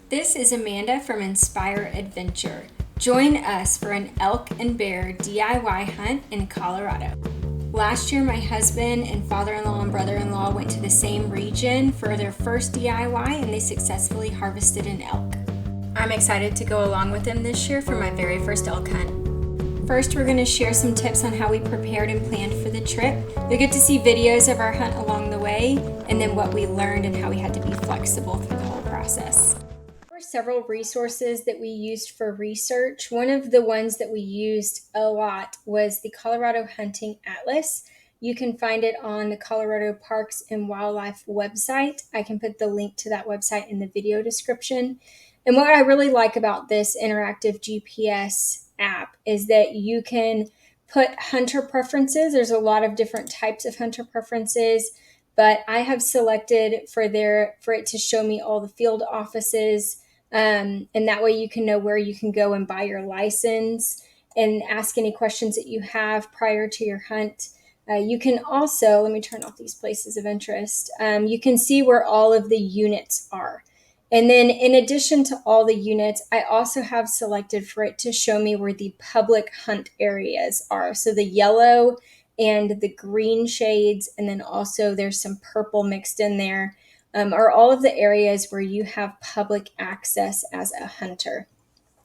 This is Amanda from Inspire Adventure. Join us for an elk and bear DIY hunt in Colorado. Last year, my husband and father-in-law and brother-in-law went to the same region for their first DIY and they successfully harvested an elk. I'm excited to go along with them this year for my very first elk hunt. First, we're going to share some tips on how we prepared and planned for the trip. You'll get to see videos of our hunt along the way and then what we learned and how we had to be flexible through the whole process. There were several resources that we used for research. One of the ones that we used a lot was the Colorado Hunting Atlas. You can find it on the Colorado Parks and Wildlife website. I can put the link to that website in the video description. And what I really like about this interactive GPS app is that you can put hunter preferences. There's a lot of different types of hunter preferences, but I have selected for it to show me all the field offices. And that way you can know where you can go and buy your license and ask any questions that you have prior to your hunt. You can also, let me turn off these places of interest. You can see where all of the units are. And then in addition to all the units, I also have selected for it to show me where the public hunt areas are. So the yellow and the green shades, and then also there's some purple mixed in there, are all of the areas where you have public access as a hunter.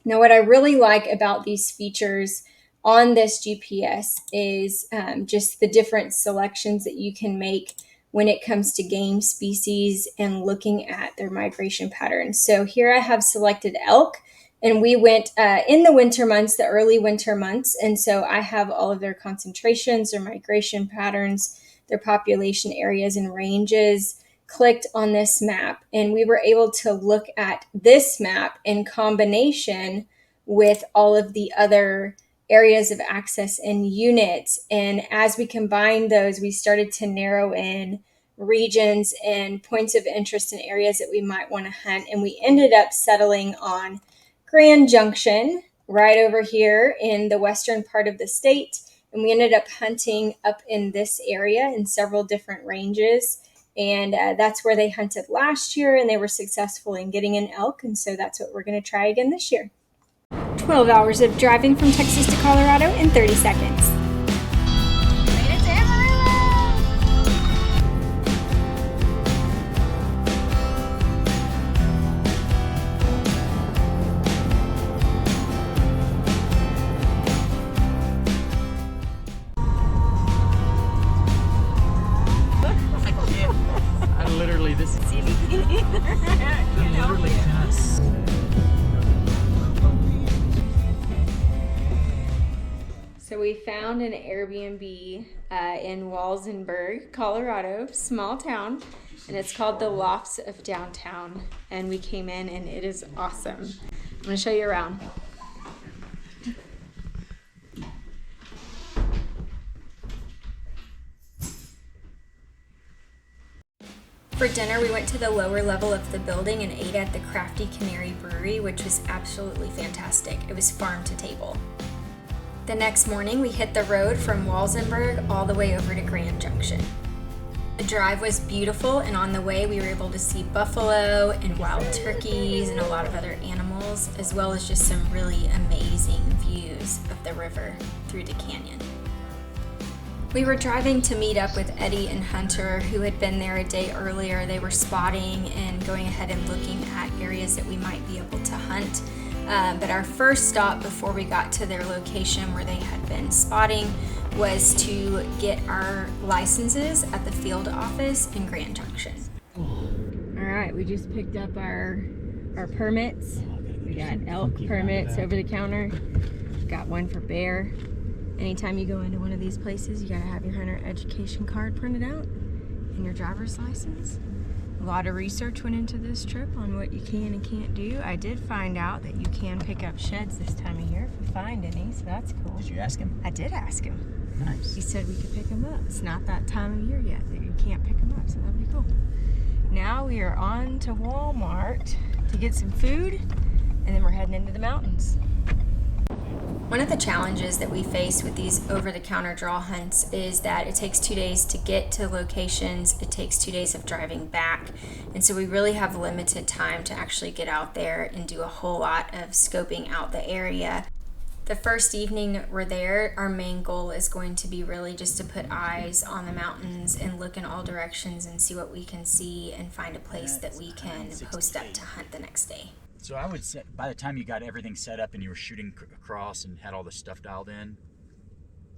Now, what I really like about these features on this GPS is just the different selections that you can make when it comes to game species and looking at their migration patterns. So here I have selected elk, and we went in the winter months, the early winter months. And so I have all of their concentrations, their migration patterns, their population areas and ranges clicked on this map. And we were able to look at this map in combination with all of the other areas of access and units. And as we combined those, we started to narrow in regions and points of interest in areas that we might want to hunt. And we ended up settling on Grand Junction right over here in the western part of the state. And we ended up hunting up in this area in several different ranges. And that's where they hunted last year, and they were successful in getting an elk. And so that's what we're going to try again this year. 12 hours of driving from Texas to Colorado in 30 seconds. Made it to Amarillo! I literally, this is literally us. So we found an Airbnb in Walsenburg, Colorado, small town, and it's called the Lofts of Downtown. And we came in and it is awesome. I'm gonna show you around. For dinner, we went to the lower level of the building and ate at the Crafty Canary Brewery, which was absolutely fantastic. It was farm to table. The next morning, we hit the road from Walsenburg all the way over to Grand Junction. The drive was beautiful, and on the way, we were able to see buffalo and wild turkeys and a lot of other animals, as well as just some really amazing views of the river through the canyon. We were driving to meet up with Eddie and Hunter, who had been there a day earlier. They were spotting and going ahead and looking at areas that we might be able to hunt. But our first stop before we got to their location where they had been spotting was to get our licenses at the field office in Grand Junction. All right, we just picked up our permits. We got elk permits over the counter. Got one for bear. Anytime you go into one of these places, you gotta have your hunter education card printed out and your driver's license. A lot of research went into this trip on what you can and can't do. I did find out that you can pick up sheds this time of year if we find any, so that's cool. Did you ask him? I did ask him. Nice. He said we could pick them up. It's not that time of year yet that you can't pick them up, so that'd be cool. Now we are on to Walmart to get some food, and then we're heading into the mountains. One of the challenges that we face with these over-the-counter draw hunts is that it takes 2 days to get to locations, it takes 2 days of driving back, and so we really have limited time to actually get out there and do a whole lot of scoping out the area. The first evening that we're there, our main goal is going to be really just to put eyes on the mountains and look in all directions and see what we can see and find a place that we can post up to hunt the next day. So I would say by the time you got everything set up and you were shooting across and had all the stuff dialed in,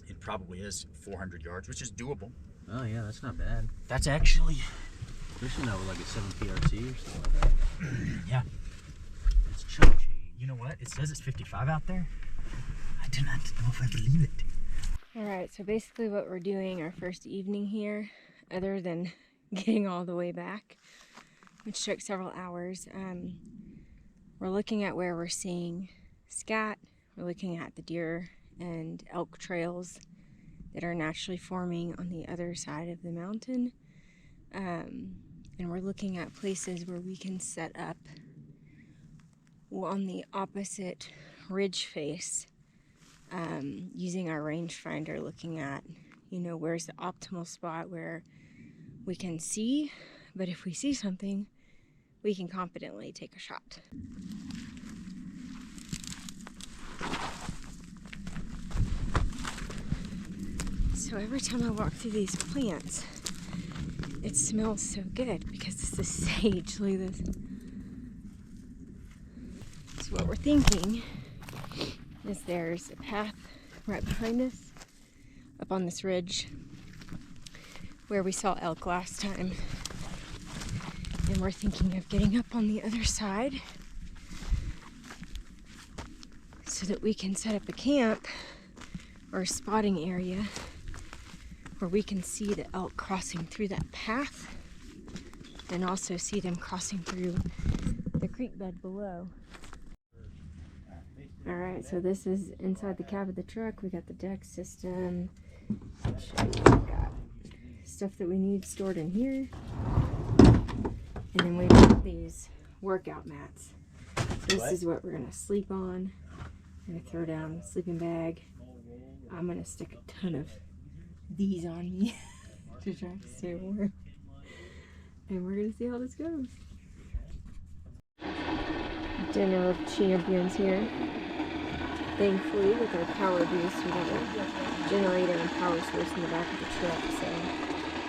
it probably is 400 yards, which is doable. Oh yeah, that's not bad. That's actually... Especially now with like a 7 PRC or something like that. Yeah. It's chunky. You know what? It says it's 55 out there. I do not know if I believe it. All right, so basically what we're doing our first evening here, other than getting all the way back, which took several hours, we're looking at where we're seeing scat, we're looking at the deer and elk trails that are naturally forming on the other side of the mountain, and we're looking at places where we can set up on the opposite ridge face, using our rangefinder, looking at, where's the optimal spot where we can see, but if we see something, we can confidently take a shot. So every time I walk through these plants, it smells so good because this is sage. Look at this. So what we're thinking is there's a path right behind us up on this ridge where we saw elk last time. And we're thinking of getting up on the other side so that we can set up a camp or a spotting area where we can see the elk crossing through that path and also see them crossing through the creek bed below. All right, so this is inside the cab of the truck. We got the deck system. We got stuff that we need stored in here. And then we got these workout mats. This is what we're gonna sleep on. I'm gonna throw down a sleeping bag. I'm gonna stick a ton of these on me to try to stay warm. And we're gonna see how this goes. Dinner of champions here. Thankfully, with our power boost, we got a generator and power source in the back of the truck, so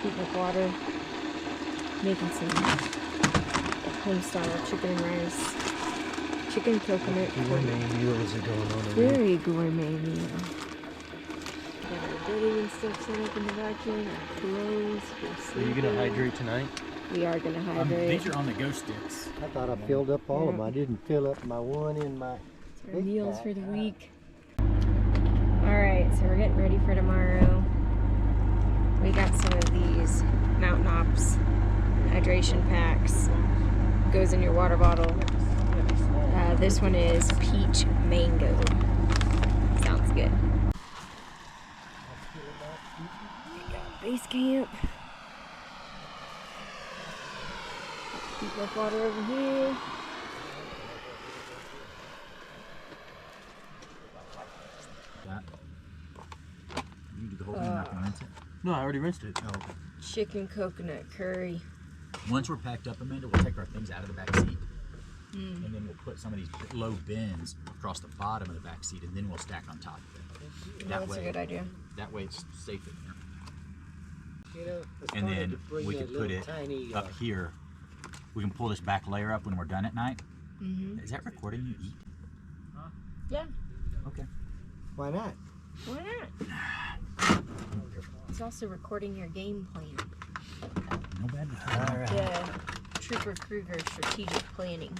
heating up water, making some home-style chicken and rice, chicken coconut. Gourmet meal is going on over Very gourmet meal. Got our bedding and stuff set up in the back here, our clothes. Are you gonna hydrate tonight? We are gonna hydrate. These are on the go sticks. I thought I filled up all of them. I didn't fill up my one in my Our meals for the week. Alright, so we're getting ready for tomorrow. We got some of these Mountain Ops hydration packs. Goes in your water bottle. This one is peach mango. Sounds good. We got base camp. Heating up water over here. You do the whole thing, not gonna rinse it. No, I already rinsed it. Oh, okay. Chicken coconut curry. Once we're packed up, Amanda, we'll take our things out of the back seat. And then we'll put some of these low bins across the bottom of the back seat, and then we'll stack on top of it. That's a good idea. That way it's safe in there. And then we can put it up here. We can pull this back layer up when we're done at night. Is that recording you eat? Yeah. Okay. Why not? Why not? It's also recording your game plan. No bad. All right. The Trooper Kruger strategic planning.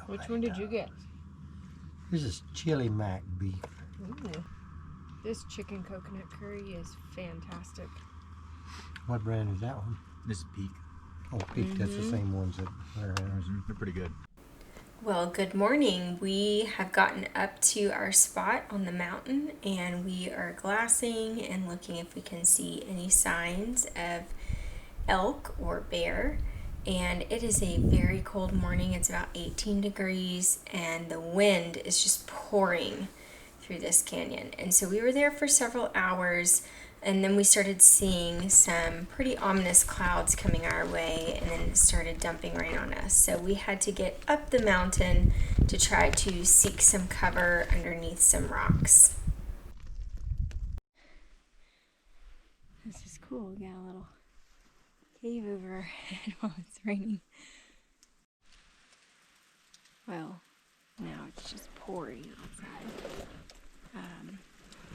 Which one did you get? This is chili mac beef. Ooh. This chicken coconut curry is fantastic. What brand is that one? This is Peak. Oh, Peak. That's the same ones that are around. They're pretty good. Well, good morning. We have gotten up to our spot on the mountain and we are glassing and looking if we can see any signs of elk or bear. and it is a very cold morning. It's about 18 degrees and the wind is just pouring through this canyon. And so we were there for several hours, and then we started seeing some pretty ominous clouds coming our way, and then it started dumping rain on us. So we had to get up the mountain to try to seek some cover underneath some rocks. This is cool. We got a little cave over our head while it's raining. Well, now it's just pouring outside.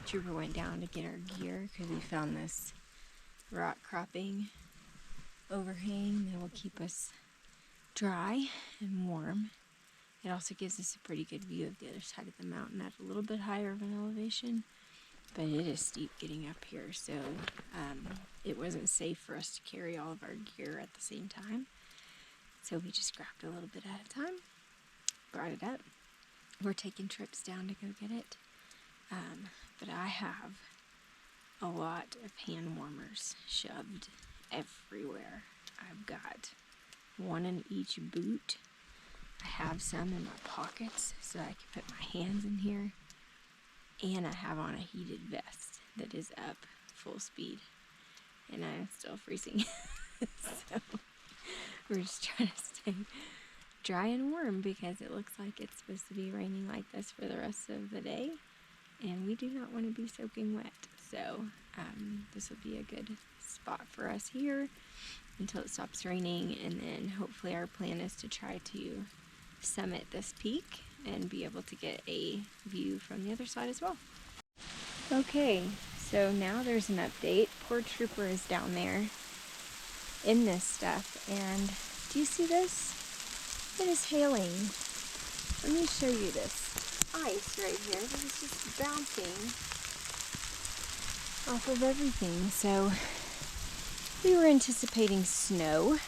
Trooper went down to get our gear because we found this rock cropping overhang that will keep us dry and warm. It also gives us a pretty good view of the other side of the mountain at a little bit higher of an elevation, but it is steep getting up here, so it wasn't safe for us to carry all of our gear at the same time. So we just grabbed a little bit at a time, brought it up. We're taking trips down to go get it. But I have a lot of hand warmers shoved everywhere. I've got one in each boot. I have some in my pockets so I can put my hands in here. And I have on a heated vest that is up full speed. And I'm still freezing. So we're just trying to stay dry and warm because it looks like it's supposed to be raining like this for the rest of the day. And we do not want to be soaking wet. So this will be a good spot for us here until it stops raining. And then hopefully our plan is to try to summit this peak and be able to get a view from the other side as well. Okay, so now there's an update. Poor Trooper is down there in this stuff, and do you see this? It is hailing. Let me show you this ice right here. This is just bouncing off of everything. So we were anticipating snow.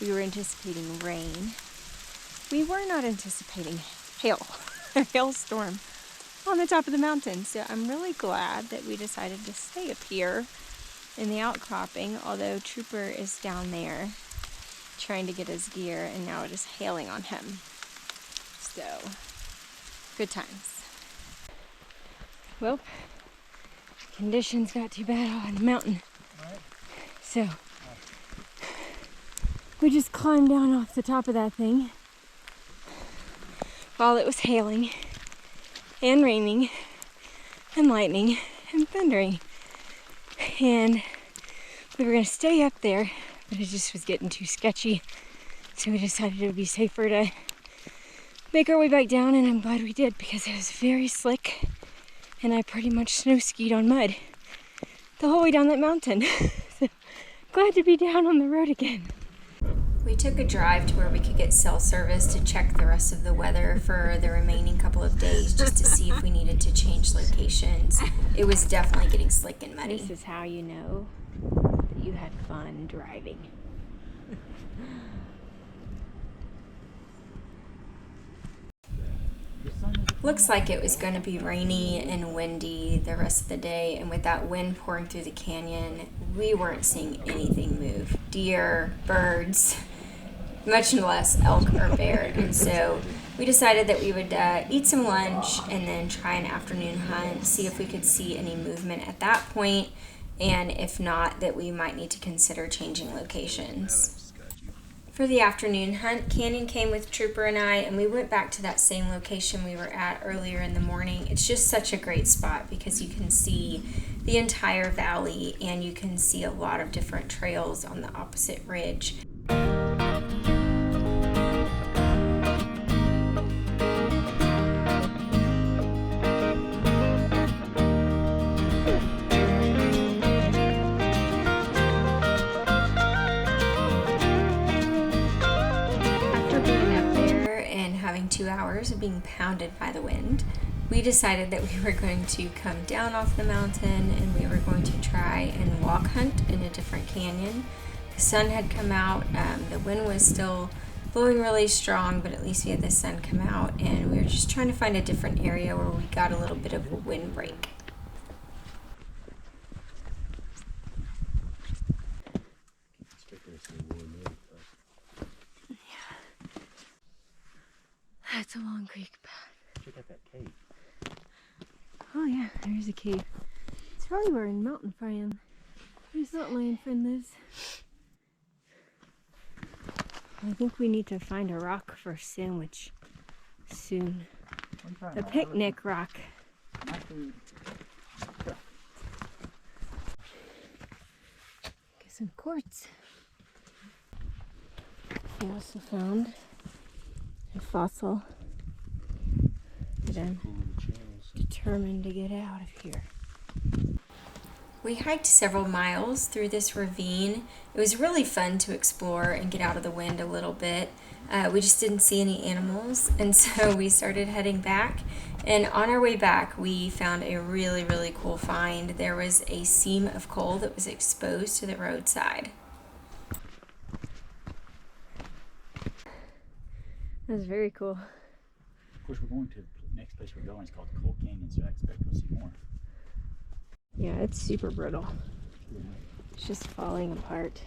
We were anticipating rain. We were not anticipating hail, a hailstorm on the top of the mountain. So I'm really glad that we decided to stay up here in the outcropping, although Trooper is down there trying to get his gear, and now it is hailing on him. So, good times. Well, conditions got too bad on the mountain. So, we just climbed down off the top of that thing while it was hailing and raining and lightning and thundering. And we were going to stay up there, but it just was getting too sketchy. So we decided it would be safer to make our way back down, and I'm glad we did because it was very slick and I pretty much snow skied on mud the whole way down that mountain. So glad to be down on the road again. We took a drive to where we could get cell service to check the rest of the weather for the remaining couple of days just to see if we needed to change locations. It was definitely getting slick and muddy. This is how you know that you had fun driving. Looks like it was going to be rainy and windy the rest of the day, and with that wind pouring through the canyon, we weren't seeing anything move. Deer, birds, much less elk or bear. And so we decided that we would eat some lunch and then try an afternoon hunt, see if we could see any movement at that point, and if not, that we might need to consider changing locations. For the afternoon hunt, Canyon came with Trooper and I, and we went back to that same location we were at earlier in the morning. It's just such a great spot because you can see the entire valley and you can see a lot of different trails on the opposite ridge. After being up there and having 2 hours of being pounded by the wind, we decided that we were going to come down off the mountain and we were going to try and walk hunt in a different canyon. The sun had come out, the wind was still blowing really strong, but at least we had the sun come out, and we were just trying to find a different area where we got a little bit of a windbreak. it's a long creek path. Check out that cave. Oh yeah, there's a cave. It's probably where Mountain Friend, where's Mountain Lion Friend lives. I think we need to find a rock for a sandwich soon. A picnic rock. Get some quartz. We also found a fossil that I'm determined to get out of here. We hiked several miles through this ravine. It was really fun to explore and get out of the wind a little bit. We just didn't see any animals, and so we started heading back. And on our way back, we found a really, really cool find. There was a seam of coal that was exposed to the roadside. That was very cool. Of course, we're going to the next place we're going is called Coal Canyon, so I expect we'll see more. Yeah, it's super brittle. It's just falling apart.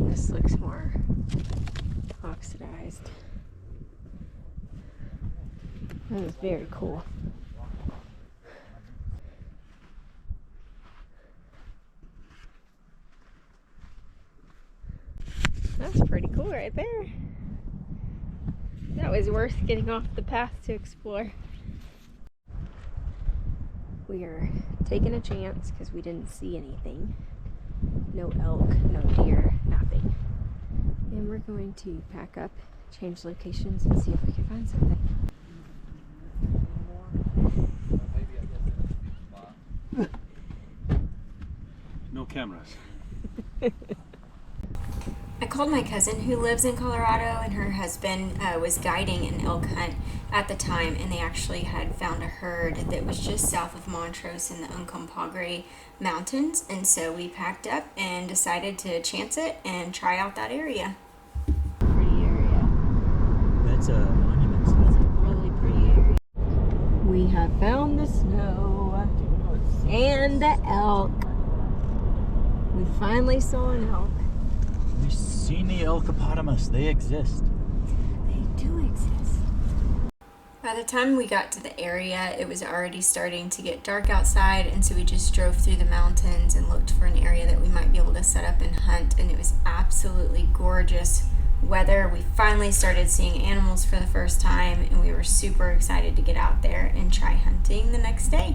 This looks more oxidized. That was very cool. That's pretty cool right there. That was worth getting off the path to explore. We are taking a chance because we didn't see anything. No elk, no deer, nothing. And we're going to pack up, change locations, and see if we can find something. No cameras. I called my cousin who lives in Colorado, and her husband was guiding an elk hunt at the time, and they actually had found a herd that was just south of Montrose in the Uncompahgre Mountains, and so we packed up and decided to chance it and try out that area. Pretty area. That's a monument. So that's Really pretty area. We have found the snow and the elk. We finally saw an elk. We've seen the elkopotamus. They exist. They do exist. By the time we got to the area, it was already starting to get dark outside, and so we just drove through the mountains and looked for an area that we might be able to set up and hunt, and it was absolutely gorgeous weather. We finally started seeing animals for the first time, and we were super excited to get out there and try hunting the next day.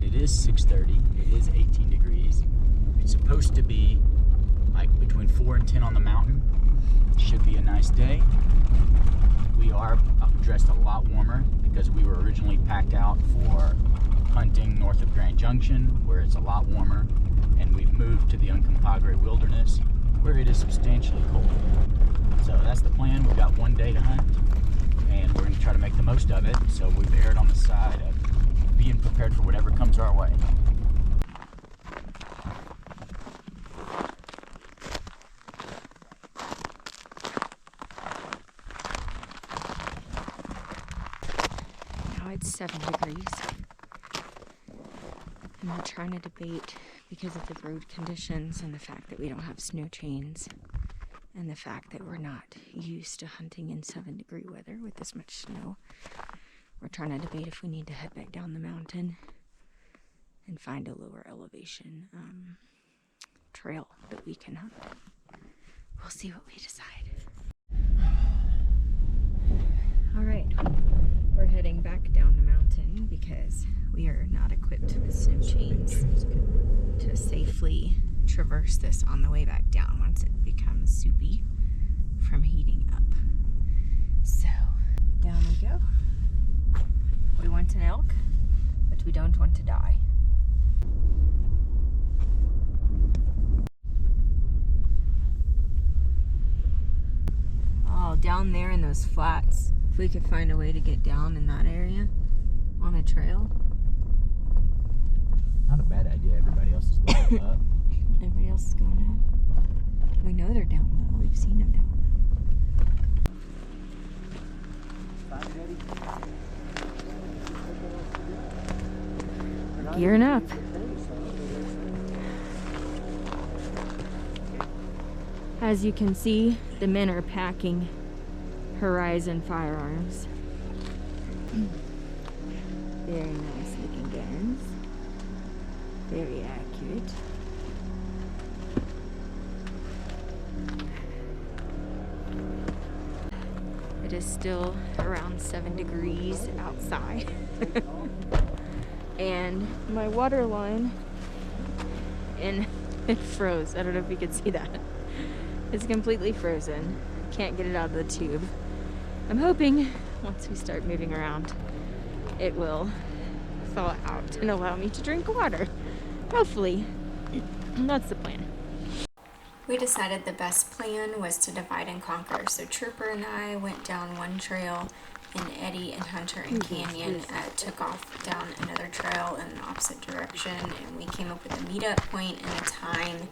It is 6:30. It is 18 degrees. It's supposed to be like between 4 and 10 on the mountain. Should be a nice day. We are dressed a lot warmer because we were originally packed out for hunting north of Grand Junction, where it's a lot warmer, and we've moved to the Uncompahgre Wilderness, where it is substantially cold. So that's the plan. We've got one day to hunt, and we're going to try to make the most of it. So we've erred on the side of being prepared for whatever comes our way. It's 7 degrees, and we're trying to debate because of the road conditions and the fact that we don't have snow chains and the fact that we're not used to hunting in 7-degree weather with this much snow. We're trying to debate if we need to head back down the mountain and find a lower elevation trail that we can hunt. We'll see what we decide. All right. We're heading back down the mountain because we are not equipped with snow chains to safely traverse this on the way back down once it becomes soupy from heating up. So, down we go. We want an elk, but we don't want to die. Oh, down there in those flats. If we could find a way to get down in that area on a trail. Not a bad idea. Everybody else is going up. Everybody else is going up. We know they're down low. We've seen them down low. Gearing up. As you can see, the men are packing Horizon firearms. Very nice looking guns. Very accurate. It is still around 7 degrees outside. And my water line, and it froze. I don't know if you could see that. It's completely frozen. Can't get it out of the tube. I'm hoping once we start moving around, it will thaw out and allow me to drink water. Hopefully. That's the plan. We decided the best plan was to divide and conquer. So Trooper and I went down one trail, and Eddie and Hunter and Canyon took off down another trail in the opposite direction, and we came up with a meetup point and a time,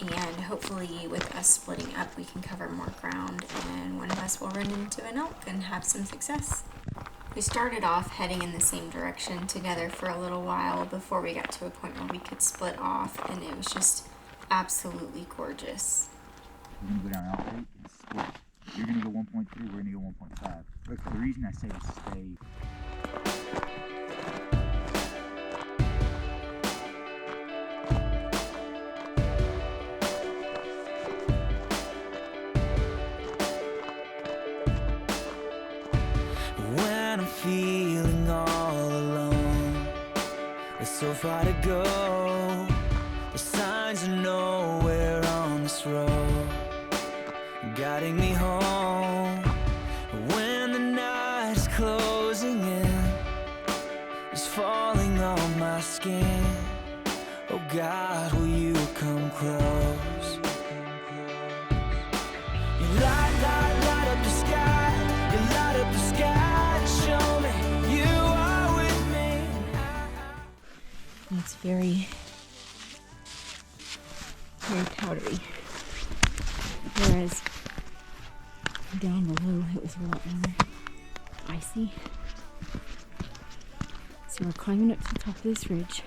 and hopefully with us splitting up we can cover more ground and one of us will run into an elk and have some success. We started off heading in the same direction together for a little while before we got to a point where we could split off, and it was just absolutely gorgeous. We're gonna go down out rate and split. You're gonna go 1.3, we're gonna go 1.5. Look, the reason I say to stay. When I'm feeling all alone, there's so far to go. The signs are nowhere on this road, guiding me home. When the night is closing in, it's falling on my skin. Oh God, will you come close? You light up the sky. You light up the sky and show me you are with me. It's very powdery. Whereas down below it was a lot more icy. So we're climbing up to the top of this ridge.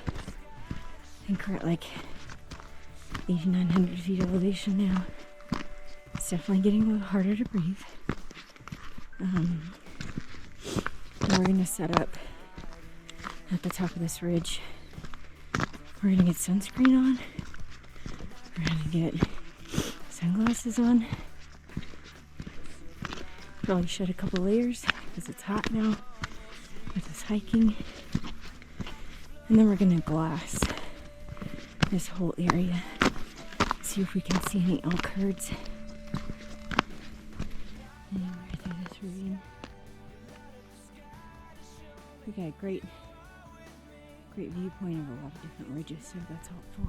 I think we're at like 8,900 feet elevation now. It's definitely getting a little harder to breathe. And we're gonna set up at the top of this ridge. We're gonna get sunscreen on. We're gonna get sunglasses on. Probably shed a couple layers because it's hot now with this hiking. And then we're gonna glass this whole area. See if we can see any elk herds anywhere through this ravine. We got a great viewpoint of a lot of different ridges, so that's helpful.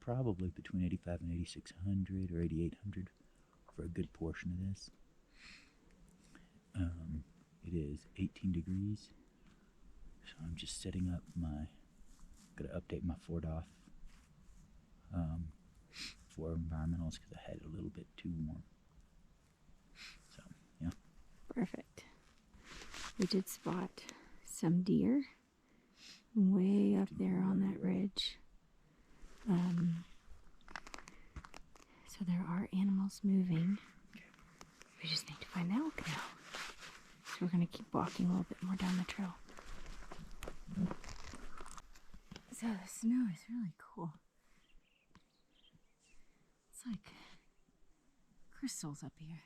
Probably between 85 and 8,600 or 8,800 for a good portion of this. It is 18 degrees, so I'm just setting up gotta update my Ford off for environmentals because I had it a little bit too warm. So, yeah. Perfect. We did spot some deer way up there on that ridge. So there are animals moving. We just need to find the elk now. So we're gonna keep walking a little bit more down the trail. So the snow is really cool. It's like crystals up here.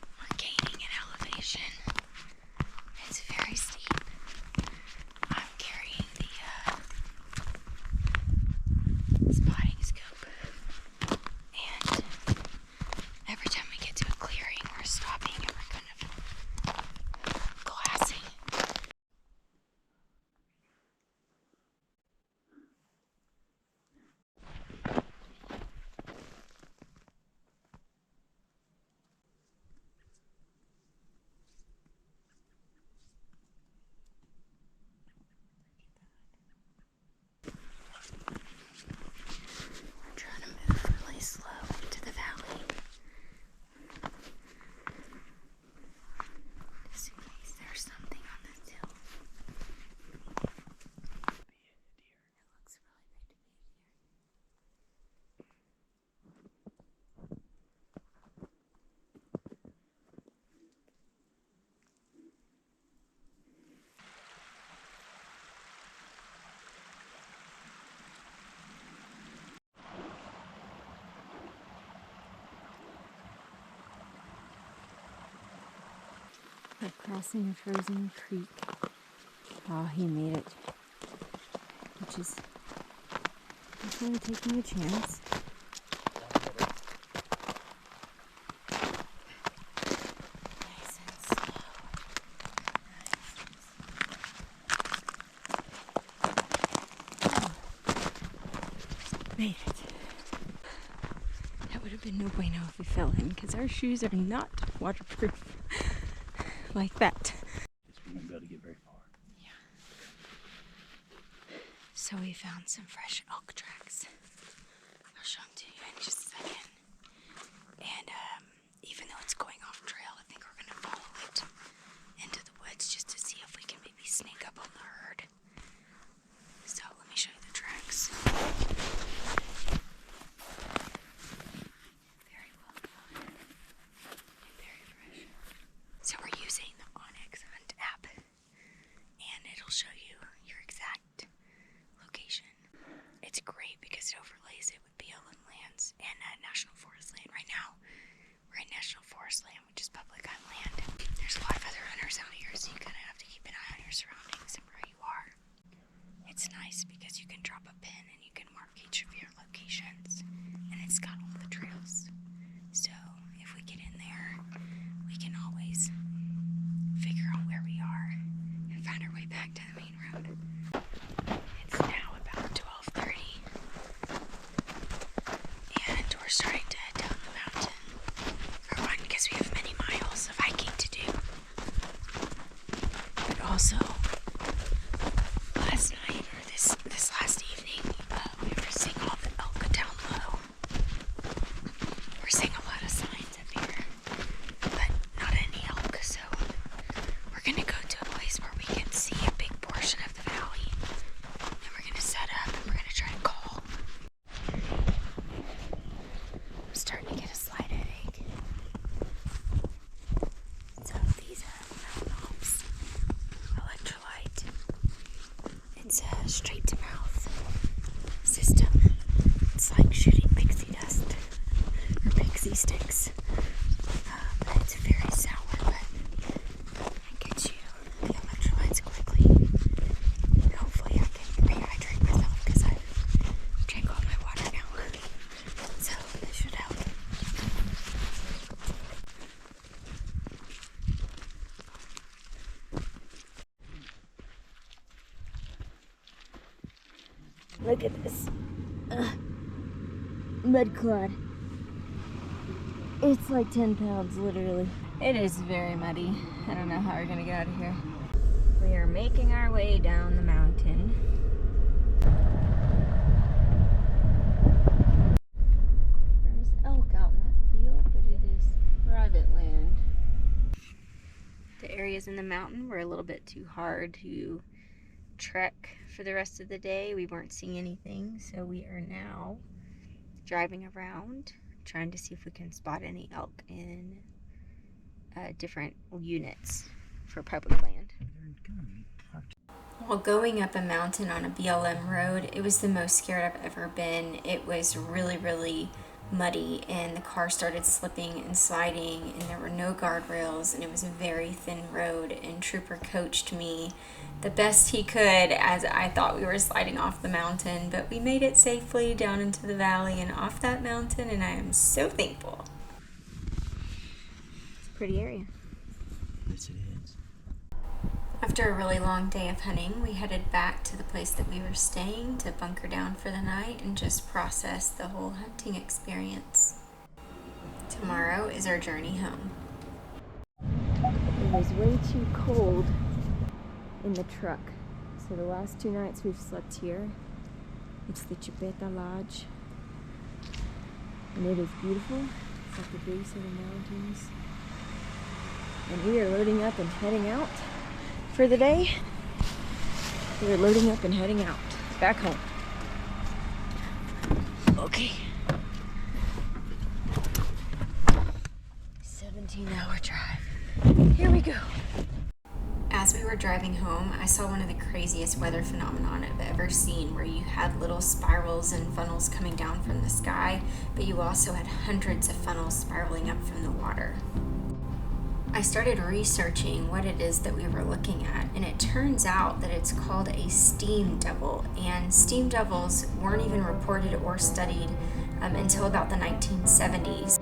We're gaining in elevation. It's very steep. I'm carrying the spotting scope. And every time we get to a clearing, we're stopping and we're kind of glassing. We're crossing a frozen creek. Oh, he made it. Which is definitely taking a chance. Nice and slow. Made it. That would have been no bueno if we fell in, because our shoes are not waterproof like that. We won't be able to get very far. So we found some fresh elk tracks. I'll show them to you in just a second. And even though it's going off trail, I think we're going to follow it into the woods just to see if we can maybe sneak up on the herd. So let me show you the tracks. Very well done. And very fresh. So we're using the Onyx Hunt app. And it'll show you your exact location. It's great because it overlays it with BLM lands and National Forest land. Right now, we're in National Forest land, which is public on land. There's a lot of other hunters out here, so you kind of have to keep an eye on your surroundings and where you are. It's nice because you can drop a pin and you can mark each of your locations, and it's got all the trails. So if we get in there, we can always figure out where we are and find our way back to the main road. It's now about 12:30, and we're starting to head down the mountain. For one, because we have many miles of hiking to do, but also last night, or this last evening, we were seeing all the elk down low. We're seeing a lot of signs up here, but not any elk, so we're gonna go to a place where we can see a big portion of the valley. And we're gonna set up and we're gonna try to call. I'm starting to get a slight headache. So these are Mountain Hops electrolyte. It's a straight to mouth system. It's like shooting pixie dust or pixie sticks. But it's very sour, but it gets you the electrolytes quickly. And hopefully I can rehydrate myself because I've drank all my water now. So this should help. Look at this. Mud clod. It's like 10 pounds, literally. It is very muddy. I don't know how we're gonna get out of here. We are making our way down the mountain. There's elk out in that field, but it is private land. The areas in the mountain were a little bit too hard to trek for the rest of the day. We weren't seeing anything, so we are now driving around trying to see if we can spot any elk in different units for public land. While going up a mountain on a BLM road, it was the most scared I've ever been. It was really, really muddy, and the car started slipping and sliding, and there were no guardrails, and it was a very thin road, and Trooper coached me the best he could as I thought we were sliding off the mountain, but we made it safely down into the valley and off that mountain, and I am so thankful. It's a pretty area. Yes, it is. After a really long day of hunting, we headed back to the place that we were staying to bunker down for the night and just process the whole hunting experience. Tomorrow is our journey home. It was way too cold in the truck. So the last 2 nights we've slept here. It's the Chipeta Lodge. And it is beautiful. It's at the base of the mountains. And we are loading up and heading out for the day. We are loading up and heading out back home. Okay. 17-hour drive. Here we go. As we were driving home, I saw one of the craziest weather phenomenon I've ever seen, where you had little spirals and funnels coming down from the sky, but you also had hundreds of funnels spiraling up from the water. I started researching what it is that we were looking at, and it turns out that it's called a steam devil, and steam devils weren't even reported or studied until about the 1970s.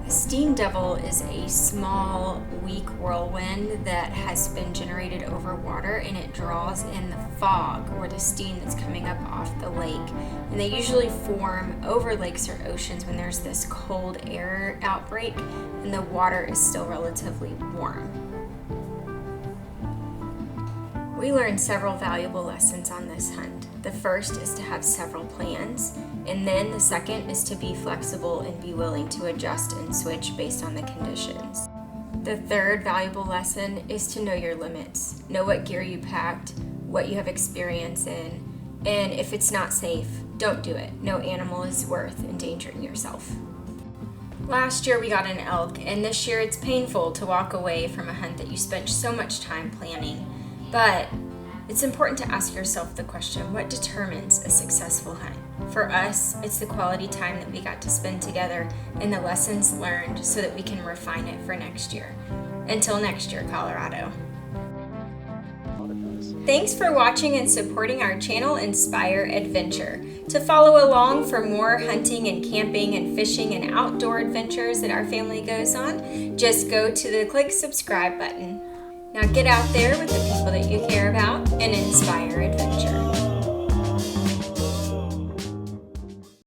A steam devil is a small, weak whirlwind that has been generated over water, and it draws in the fog or the steam that's coming up off the lake. And they usually form over lakes or oceans when there's this cold air outbreak and the water is still relatively warm. We learned several valuable lessons on this hunt. The first is to have several plans, and then the second is to be flexible and be willing to adjust and switch based on the conditions. The third valuable lesson is to know your limits. Know what gear you packed, what you have experience in, and if it's not safe, don't do it. No animal is worth endangering yourself. Last year we got an elk, and this year it's painful to walk away from a hunt that you spent so much time planning. But it's important to ask yourself the question, what determines a successful hunt? For us, it's the quality time that we got to spend together and the lessons learned so that we can refine it for next year. Until next year, Colorado. Thanks for watching and supporting our channel, Inspire Adventure. To follow along for more hunting and camping and fishing and outdoor adventures that our family goes on, just go to the click subscribe button. Now get out there with the people that you care about and inspire adventure.